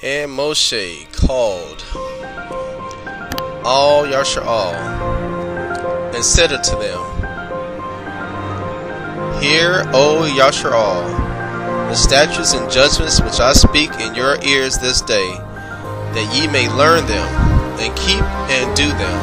And Moshe called all Yasha'al and said unto them, Hear, O Yasha'al, the statutes and judgments which I speak in your ears this day, that ye may learn them, and keep and do them.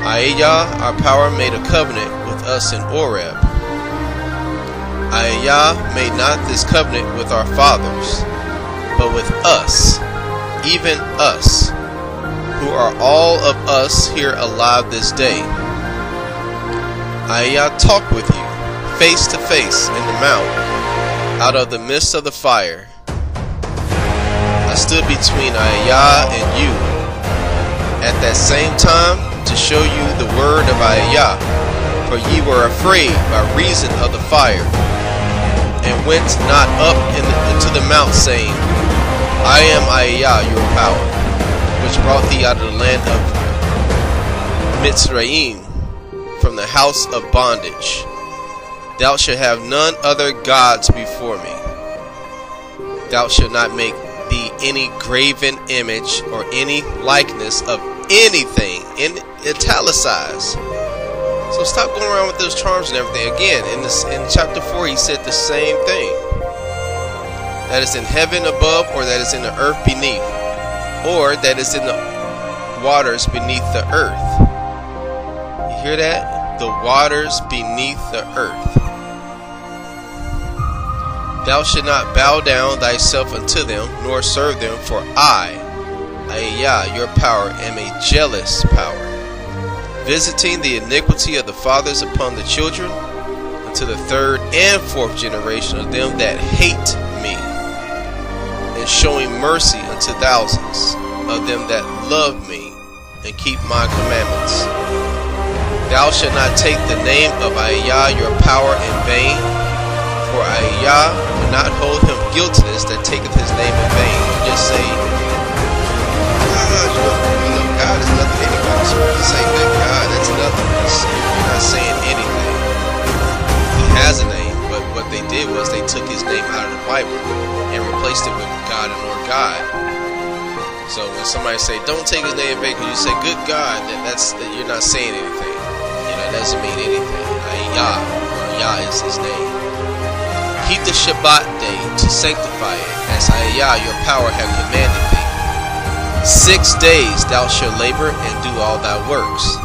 Ayah, our power, made a covenant with us in Oreb. Ayah made not this covenant with our fathers, but with us, even us, who are all of us here alive this day. Ayah talked with you, face to face in the mount, out of the midst of the fire. I stood between Ayah and you at that same time to show you the word of Ayah, for ye were afraid by reason of the fire, and went not up into the mount, saying, I am Ayah, your power, which brought thee out of the land of Mitzrayim, from the house of bondage. Thou shalt have none other gods before me. Thou shalt not make thee any graven image or any likeness of anything, in italicized. So stop going around with those charms and everything. Again, in chapter 4, he said the same thing. That is in heaven above, or that is in the earth beneath, or that is in the waters beneath the earth. You hear that? The waters beneath the earth. Thou shalt not bow down thyself unto them, nor serve them, for I, Ayah, your power, am a jealous power, visiting the iniquity of the fathers upon the children, unto the third and fourth generation of them that hate me, and showing mercy unto thousands of them that love me, and keep my commandments. Thou shalt not take the name of Ayah, your power, in vain, for Ayah will not hold him guiltless that taketh his name in vain. You just say, God is nothing to anybody. So when you say good God, that's nothing. You're not saying anything. He has a name, but what they did was they took his name out of the Bible and replaced it with God and Lord God. So when somebody say, don't take his name in vain, because you say good God, then you're not saying anything. You know, it doesn't mean anything. Ayah, or Yah is his name. Keep the Shabbat day to sanctify it, as Ayah, your power, have commanded thee. 6 days thou shalt labor and do all thy works.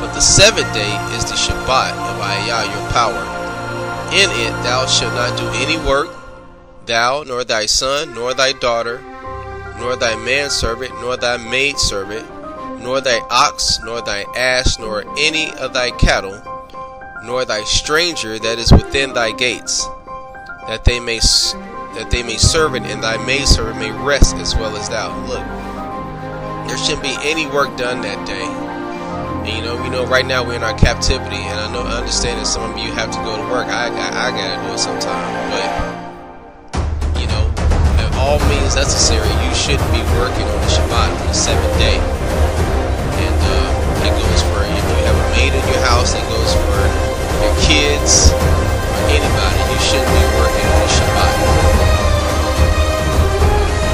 But the 7th day is the Shabbat of Ayah, your power. In it thou shalt not do any work, thou, nor thy son, nor thy daughter, nor thy manservant, nor thy maidservant, nor thy ox, nor thy ass, nor any of thy cattle, nor thy stranger that is within thy gates, that they may serve it, and thy maidservant may rest as well as thou. Look, there shouldn't be any work done that day. And you know, right now we're in our captivity, and I understand that some of you have to go to work. I gotta do it sometime, but you know, at all means necessary, you shouldn't be working on the Shabbat on the 7th day. And it goes for, if you have a maid in your house, it goes for your kids, or anybody. You shouldn't be working on the Shabbat.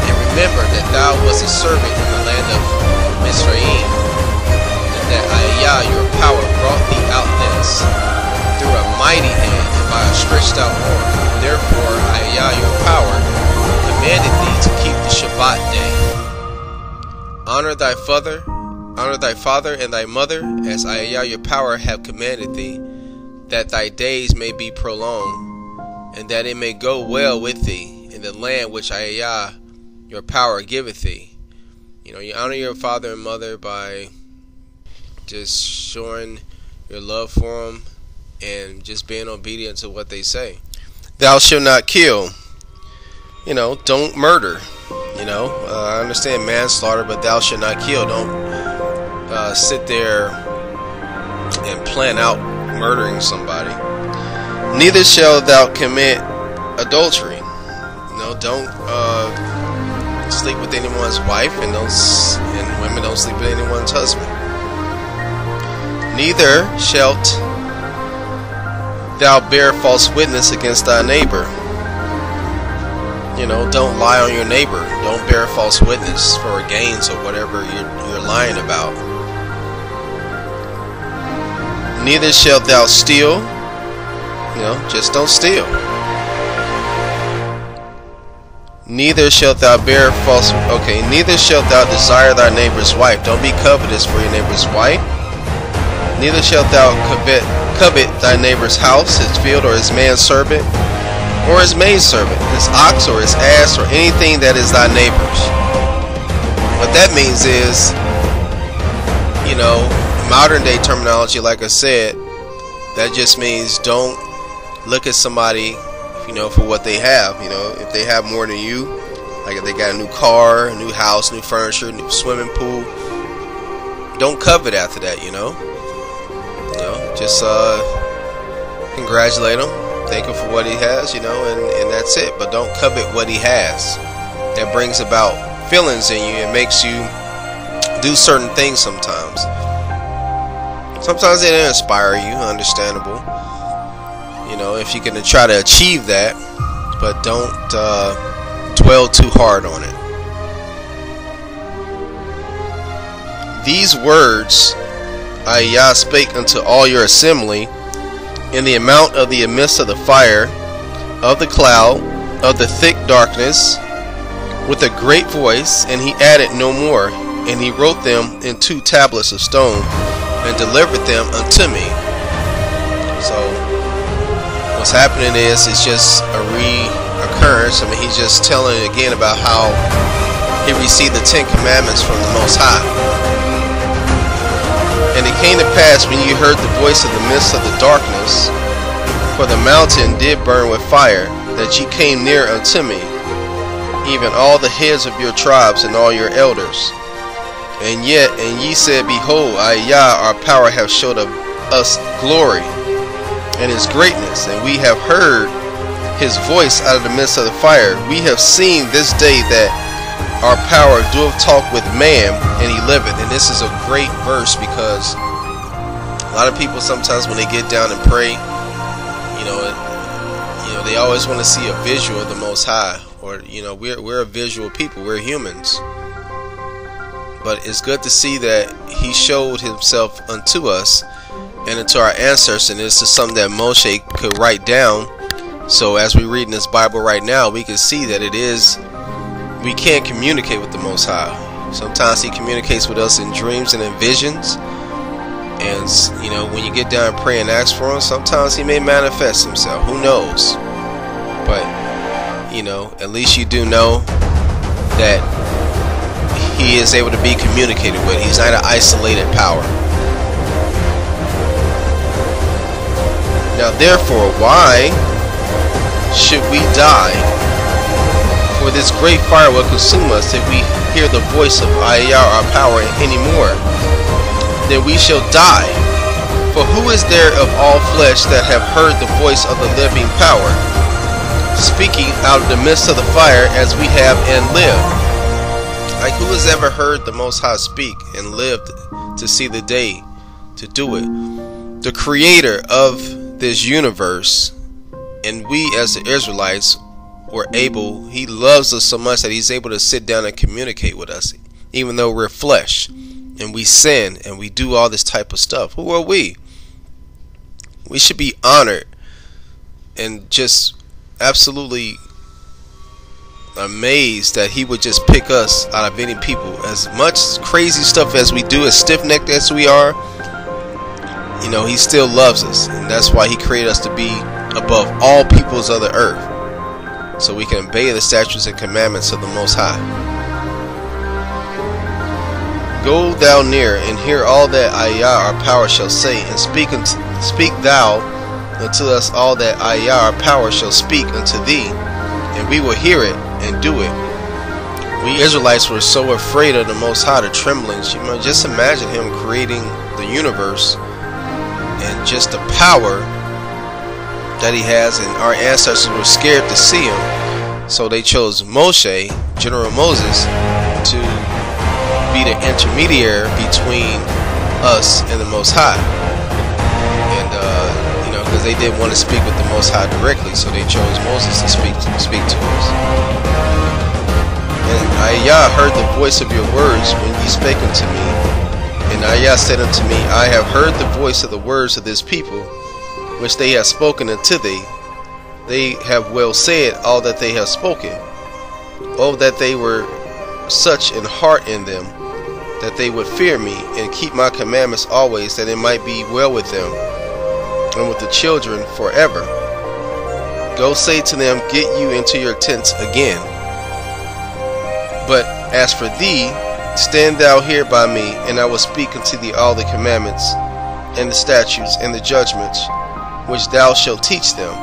And remember that thou wast a servant in the land of Mitzrayim, and that Ayah, your power, brought thee out thence through a mighty hand and by a stretched out arm. Therefore Ayah, your power, commanded thee to keep the Shabbat day. Honor thy father and thy mother, as Ayah, your power, have commanded thee, that thy days may be prolonged, and that it may go well with thee in the land which Ayah, your power, giveth thee. You know, you honor your father and mother by just showing your love for them and just being obedient to what they say. Thou shalt not kill. You know, don't murder. You know, I understand manslaughter, but thou shalt not kill. Don't sit there and plan out murdering somebody. Neither shalt thou commit adultery. You know, don't sleep with anyone's wife, and women don't sleep with anyone's husband. Neither shalt thou bear false witness against thy neighbor. You know, don't lie on your neighbor. Don't bear false witness for gains or whatever you're lying about. Neither shalt thou steal. You know, just don't steal. Neither shalt thou bear false. Okay, neither shalt thou desire thy neighbor's wife. Don't be covetous for your neighbor's wife. Neither shalt thou covet thy neighbor's house, his field, or his manservant, or his maidservant, his ox, or his ass, or anything that is thy neighbor's. What that means is, you know, modern day terminology, like I said, that just means don't look at somebody, you know, for what they have. You know, if they have more than you, like if they got a new car, a new house, new furniture, new swimming pool, don't covet after that. You know, just congratulate him, thank him for what he has, you know, and that's it. But don't covet what he has. That brings about feelings in you and makes you do certain things sometimes. Sometimes they don't inspire you, understandable. You know, if you can try to achieve that, but don't dwell too hard on it. These words Yah spake unto all your assembly in the amount of the midst of the fire, of the cloud, of the thick darkness, with a great voice, and he added no more. And he wrote them in 2 tablets of stone, and delivered them unto me. So what's happening is, it's just a reoccurrence. I mean, he's just telling again about how he received the 10 commandments from the Most High. And it came to pass, when you heard the voice of the midst of the darkness, for the mountain did burn with fire, that ye came near unto me, even all the heads of your tribes and all your elders. And ye said, Behold, Yah our power hath showed us glory and his greatness, and we have heard his voice out of the midst of the fire. We have seen this day that our power doeth talk with man, and he liveth. And this is a great verse, because a lot of people sometimes when they get down and pray, you know, they always want to see a visual of the Most High. Or, you know, we're a visual people, we're humans. But it's good to see that he showed himself unto us and unto our ancestors, and this is something that Moshe could write down. So as we read in this Bible right now, we can see that it is, we can't communicate with the Most High. Sometimes he communicates with us in dreams and in visions. And, you know, when you get down and pray and ask for him, sometimes he may manifest himself. Who knows? But, you know, at least you do know that he is able to be communicated with. He's not an isolated power. Now, therefore, why should we die? For this great fire will consume us if we hear the voice of Yah our power anymore. Then we shall die. For who is there of all flesh that have heard the voice of the living power, speaking out of the midst of the fire as we have and lived? Like, who has ever heard the Most High speak and lived to see the day to do it? The creator of this universe, and we as the Israelites were able, he loves us so much that he's able to sit down and communicate with us, even though we're flesh and we sin and we do all this type of stuff. Who are we? We should be honored and just absolutely amazed that he would just pick us out of any people. As much crazy stuff as we do, as stiff-necked as we are, you know, he still loves us, and that's why he created us to be above all peoples of the earth, so we can obey the statutes and commandments of the Most High. Go thou near and hear all that Yah our power shall say, and speak thou unto us all that Yah our power shall speak unto thee, and we will hear it and do it. We Israelites were so afraid of the Most High, the tremblings. You know, just imagine him creating the universe and just the power that he has, and our ancestors were scared to see him, so they chose Moshe, General Moses, to be the intermediary between us and the Most High. And you know, because they didn't want to speak with the Most High directly, so they chose Moses to speak to us. And Ayah heard the voice of your words when ye spake unto me. And Ayah said unto me, I have heard the voice of the words of this people, which they have spoken unto thee. They have well said all that they have spoken. Oh, that they were such an heart in them, that they would fear me, and keep my commandments always, that it might be well with them, and with the children forever. Go say to them, get you into your tents again. But as for thee, stand thou here by me, and I will speak unto thee all the commandments, and the statutes, and the judgments, which thou shalt teach them,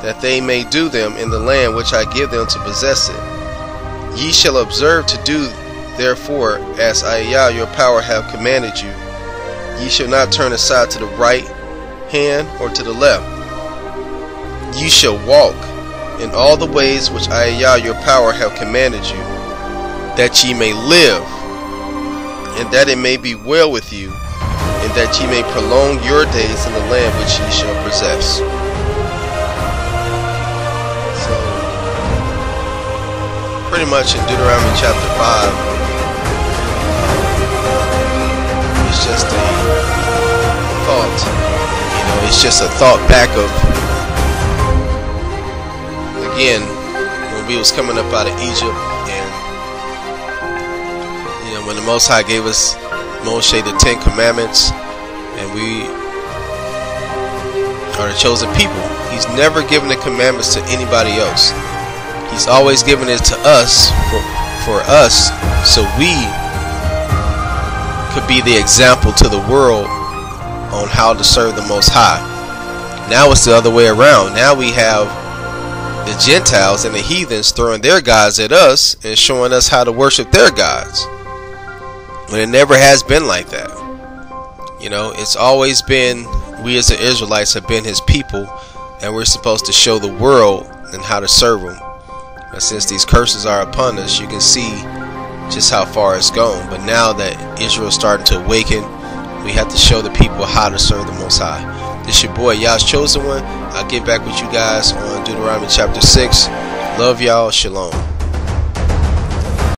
that they may do them in the land which I give them to possess it. Ye shall observe to do therefore as Ayah your power have commanded you. Ye shall not turn aside to the right hand or to the left. Ye shall walk in all the ways which Ayah your power have commanded you, that ye may live, and that it may be well with you, and that ye may prolong your days in the land which ye shall possess. So, pretty much in Deuteronomy chapter 5, it's just a thought. It's just a thought back of, again, when we was coming up out of Egypt, and when the Most High gave us Moshe the 10 Commandments, and we are the chosen people. He's never given the commandments to anybody else. He's always given it to us for us, so we could be the example to the world on how to serve the Most High. Now it's the other way around. Now we have the Gentiles and the heathens throwing their gods at us and showing us how to worship their gods. But it never has been like that. It's always been, we as the Israelites have been His people, and we're supposed to show the world and how to serve Him. But since these curses are upon us, you can see just how far it's gone. But now that Israel is starting to awaken, we have to show the people how to serve the Most High. This your boy, Yah's Chosen One. I'll get back with you guys on Deuteronomy chapter 6. Love y'all. Shalom.